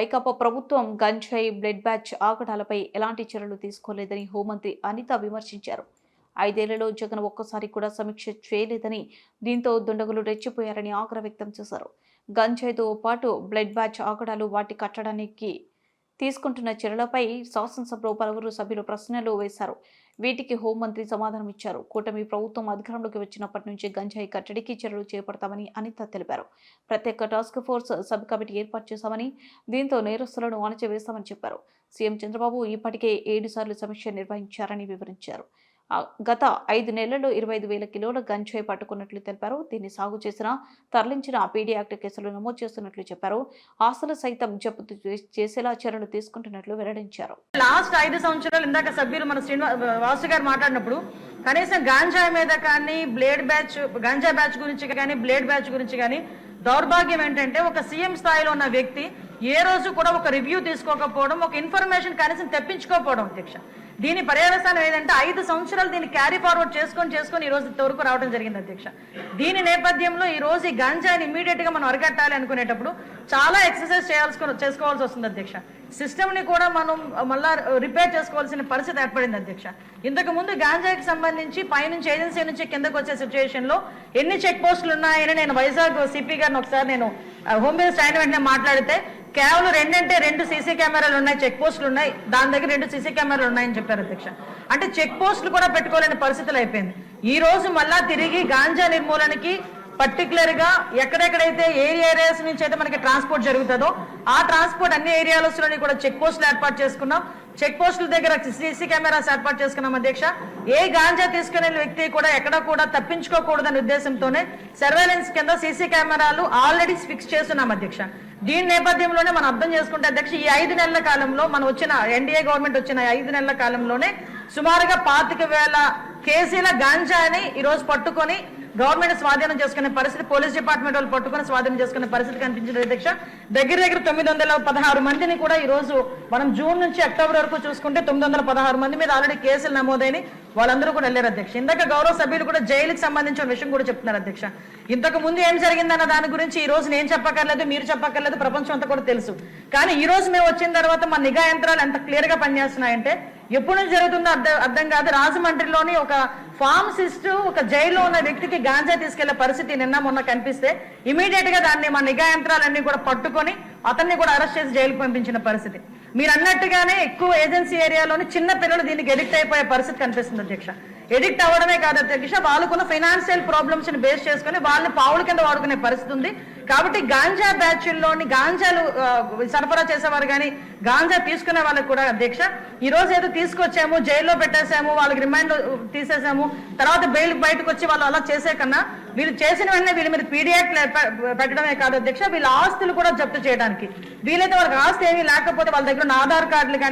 వైకాపా ప్రభుత్వం గంజాయి blood batch ఆగడాలపై ఎలాంటి చర్యలు తీసుకోలేదని హోంమంత్రి అనిత విమర్శించారు. 5 ఏళ్లలో జగన్ ఒక్కసారి కూడా సమీక్ష చేయలేదని, దీంతో దుండగులు రెచ్చిపోయారని ఆగ్రహం వ్యక్తం చేశారు. గంజాయితో పాటు బ్లడ్ బ్యాచ్ ఆగడాలు వాటి కట్టడానికి తీసుకుంటున్న చర్యలపై శాసనసభలో పలువురు సభ్యులు ప్రశ్నలు వేశారు. వీటికి హోంమంత్రి సమాధానం ఇచ్చారు. కూటమి ప్రభుత్వం అధికారంలోకి వచ్చినప్పటి నుంచి గంజాయి కట్టడికి చర్యలు చేపడతామని అనిత తెలిపారు. ప్రత్యేక టాస్క్ ఫోర్స్ సబ్ కమిటీ ఏర్పాటు చేశామని, దీంతో నేరస్తులను అణచివేస్తామని చెప్పారు. సీఎం చంద్రబాబు ఇప్పటికే 7 సార్లు సమీక్ష నిర్వహించారని వివరించారు. గత 5 నెలల్లో 25,000 కిలోల గంజాయి పట్టుకున్నట్లు తెలిపారు. దీన్ని సాగు చేసిన, తరలించిన పీడీ యాక్ట్ కేసులు నమోదు చేస్తున్నట్లు చెప్పారు. ఆస్తులు సైతం జప్తు చేసేలా చర్యలు తీసుకుంటున్నట్లు వెల్లడించారు. లాస్ట్ 5 సంవత్సరాలు ఇందాక సభ్యులు మన వాసు గారు మాట్లాడినప్పుడు కనీసం గాంజాయి మీద కానీ గాంజా బ్యాచ్ గురించి కానీ బ్లేడ్ బ్యాచ్ గురించి కానీ దౌర్భాగ్యం ఏంటంటే ఒక సీఎం స్థాయిలో ఉన్న వ్యక్తి ఏ రోజు కూడా ఒక రివ్యూ తీసుకోకపోవడం, ఒక ఇన్ఫర్మేషన్ కనీసం తెప్పించుకోకపోవడం అధ్యక్ష. దీని పర్యవసానం ఏదంటే 5 సంవత్సరాలు దీన్ని క్యారీ ఫార్వర్డ్ చేసుకొని ఈ రోజు ఇంతవరకు రావడం జరిగింది అధ్యక్ష. దీని నేపథ్యంలో ఈ రోజు ఈ గంజాయిని ఇమీడియట్ గా మనం అరికట్టాలి అనుకునేటప్పుడు చాలా ఎక్సర్సైజ్ చేసుకోవాల్సి వస్తుంది అధ్యక్ష. సిస్టమ్ ని కూడా మనం మళ్ళా రిపేర్ చేసుకోవాల్సిన పరిస్థితి ఏర్పడింది అధ్యక్ష. ఇంతకు ముందు గాంజాయికి సంబంధించి పైనుంచి ఏజెన్సీ నుంచి కిందకు వచ్చే సిచ్యువేషన్ లో ఎన్ని చెక్ పోస్టులు ఉన్నాయని నేను వైజాగ్ సిపి గారిని ఒకసారి నేను హోమ్ మినిస్టర్ అయిన వెంటనే మాట్లాడితే కేవలం 2 సీసీ కెమెరాలు ఉన్నాయి, చెక్ పోస్టులు ఉన్నాయి, దాని దగ్గర 2 సీసీ కెమెరాలు ఉన్నాయని చెప్పారు అధ్యక్ష. అంటే చెక్ పోస్టులు కూడా పెట్టుకోలేని పరిస్థితులు అయిపోయింది. ఈ రోజు మళ్ళా తిరిగి గాంజా నిర్మూలనకి పర్టికులర్ గా ఎక్కడెక్కడైతే ఏరియాస్ నుంచి అయితే మనకి ట్రాన్స్పోర్ట్ జరుగుతుందో ఆ ట్రాన్స్పోర్ట్ అన్ని ఏరియాలలోని కూడా చెక్ పోస్టులు ఏర్పాటు చేసుకున్నాం. చెక్ పోస్టుల దగ్గర సీసీ కెమెరాస్ ఏర్పాటు చేసుకున్నాం అధ్యక్ష. ఏ గాంజా తీసుకునే వ్యక్తి కూడా ఎక్కడ కూడా తప్పించుకోకూడదనే ఉద్దేశంతోనే సర్వేలెన్స్ కింద సీసీ కెమెరాలు ఆల్రెడీ ఫిక్స్ చేస్తున్నాం అధ్యక్ష. దీని నేపథ్యంలోనే మనం అర్థం చేసుకుంటే అధ్యక్ష, ఈ 5 నెలల కాలంలో మనం వచ్చిన ఎన్డీఏ గవర్నమెంట్ వచ్చిన 5 నెలల కాలంలోనే సుమారుగా 25,000 కేజీల గాంజాని ఈ రోజు పట్టుకొని గవర్నమెంట్ స్వాధీనం చేసుకునే పరిస్థితి, పోలీస్ డిపార్ట్మెంట్ వాళ్ళు పట్టుకుని స్వాధీనం చేసుకునే పరిస్థితి కనిపించింది అధ్యక్ష. దగ్గర 916 మందిని కూడా ఈ రోజు మనం జూన్ నుంచి అక్టోబర్ వరకు చూసుకుంటే 916 మంది మీద ఆల్రెడీ కేసులు నమోదైన వాళ్ళందరూ కూడా వెళ్ళారు అధ్యక్ష. ఇందాక గౌరవ సభ్యులు కూడా జైలుకి సంబంధించిన విషయం కూడా చెప్తున్నారు అధ్యక్ష. ఇంతకు ముందు ఏం జరిగిందన్న దాని గురించి ఈ రోజు నేను చెప్పక్కర్లేదు, మీరు చెప్పక్కర్లేదు, ప్రపంచం అంతా కూడా తెలుసు. కానీ ఈ రోజు మేము వచ్చిన తర్వాత మన నిఘా యంత్రాలు ఎంత క్లియర్ గా పనిచేస్తున్నాయంటే ఎప్పుడు నుంచి జరుగుతుందో అర్థం కాదు. రాజమండ్రిలోని ఒక ఫార్మసిస్ట్ ఒక జైల్లో ఉన్న వ్యక్తికి గాంజా తీసుకెళ్లే పరిస్థితి నిన్న మొన్న కనిపిస్తే ఇమీడియట్ గా దాన్ని మన నిఘా యంత్రాలన్నీ కూడా పట్టుకొని అతన్ని కూడా అరెస్ట్ చేసి జైలుకు పంపించిన పరిస్థితి. మీరు అన్నట్టుగానే ఎక్కువ ఏజెన్సీ ఏరియాలోని చిన్న పిల్లలు దీనికి ఎడిక్ట్ అయిపోయే పరిస్థితి కనిపిస్తుంది అధ్యక్ష. ఎడిక్ట్ అవ్వడమే కాదు అధ్యక్ష, వాళ్ళకున్న ఫైనాన్షియల్ ప్రాబ్లమ్స్ ని బేస్ చేసుకుని వాళ్ళని పావుల కింద వాడుకునే పరిస్థితి ఉంది. కాబట్టి గాంజా బ్యాచ్ల్లోని గాంజాలు సరఫరా చేసేవారు కానీ గాంజా తీసుకునే వాళ్ళకి కూడా అధ్యక్ష ఈ రోజు ఏదో తీసుకొచ్చాము, జైల్లో పెట్టేసాము, వాళ్ళకి రిమైండ్ తీసేసాము, తర్వాత బెయిల్ బయటకు వచ్చి వాళ్ళు అలా చేసే కన్నా వీళ్ళు చేసిన వెంటనే వీళ్ళ మీద పీడియాక్ట్ పెట్టడమే కాదు అధ్యక్ష, వీళ్ళ ఆస్తులు కూడా జప్తు చేయడానికి వీలైతే వాళ్ళకి ఆస్తి ఏమీ లేకపోతే వాళ్ళ దగ్గర ఉన్న ఆధార్ కార్డులు కానీ